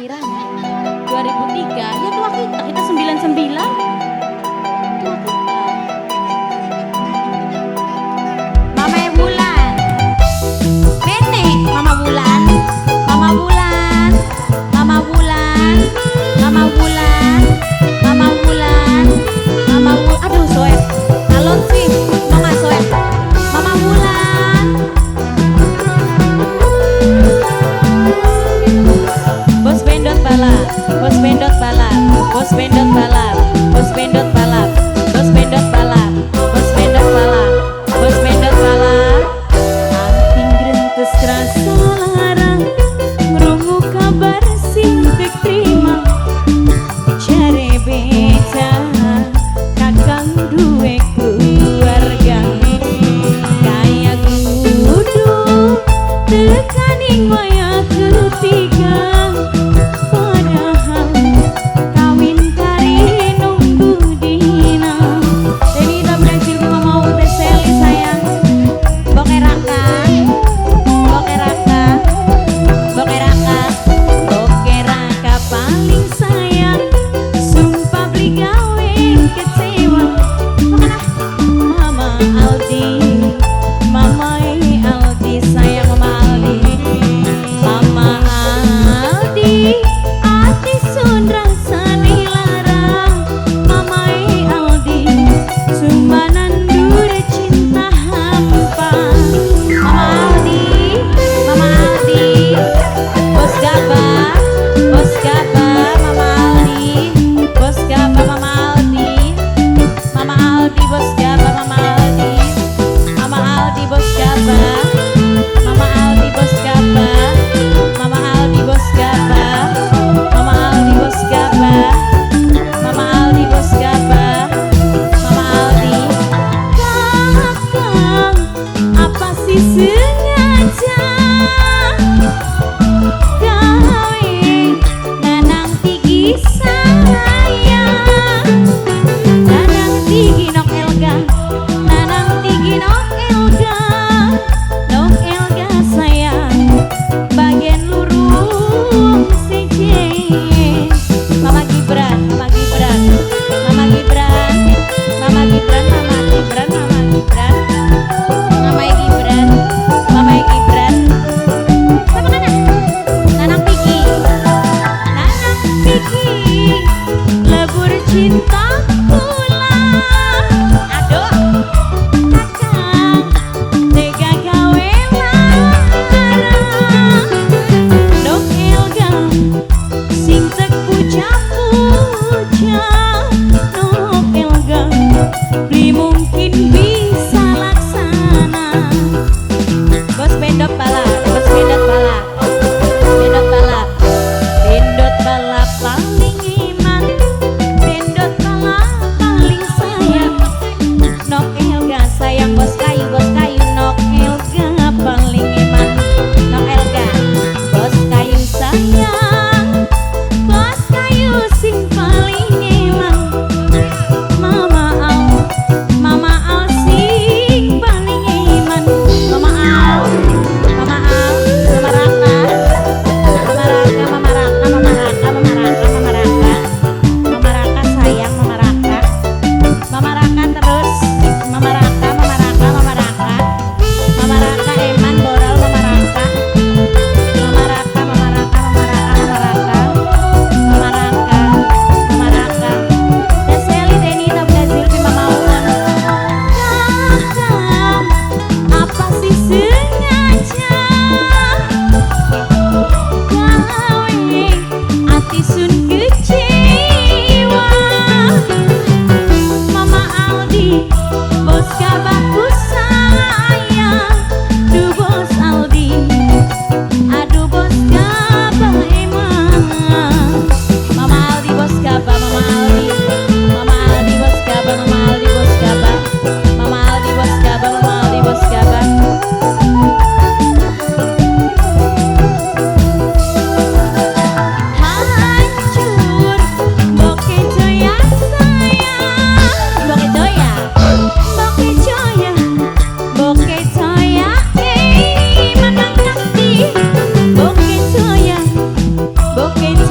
kelahiran 2003 ya tua kita 99 tua kita. Mama Wulan Nenek Mama Wulan Mama Wulan Mama Wulan Mama Wulan Mama Wulan Mama Wulan aduh soet kalon sih Mama soet Mama Wulan Bos Bendot balap Bos Bendot balap Bos Bendot balap Bos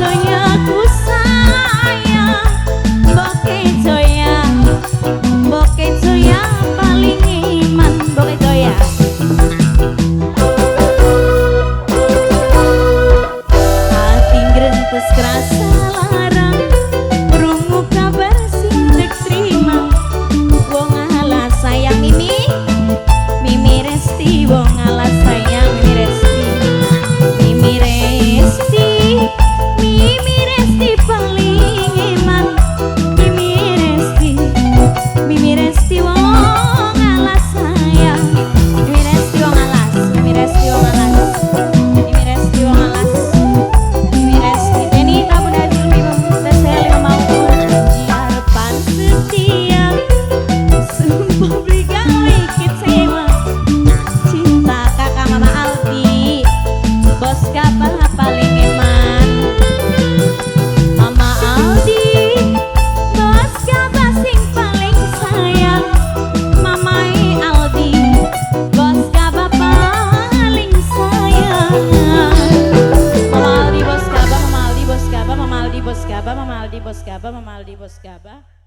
Joya ku sayang, Boke Joya, Boke Joya paling iman, Boke Joya. Hati ngrentes kerasa larang, krungu kabar sing terima. Wong ala sayang Mimi, Mimi Resti, wong ala sayang Mimi Resti, Mimi Resti, Mimi Resti paling iman, Mimi Resti, Mimi Resti wong ala sayang, Mimi Resti wong alas, Mimi Resti wong alas, Mimi Resti wong alas, Mimi Resti. Ini kamu dari Tes Heli mau harapan setia, sumpah berkali kecewa. Cinta kakak mama Aldi, bos gabah paling iman. Mama Aldi, bos gabah sing paling sayang. Mama Aldi, bos gabah paling sayang. Mama Aldi bos gabah, Mama Aldi bos gabah, Mama Aldi bos gabah, Mama Aldi bos gabah, Mama Aldi bos gabah.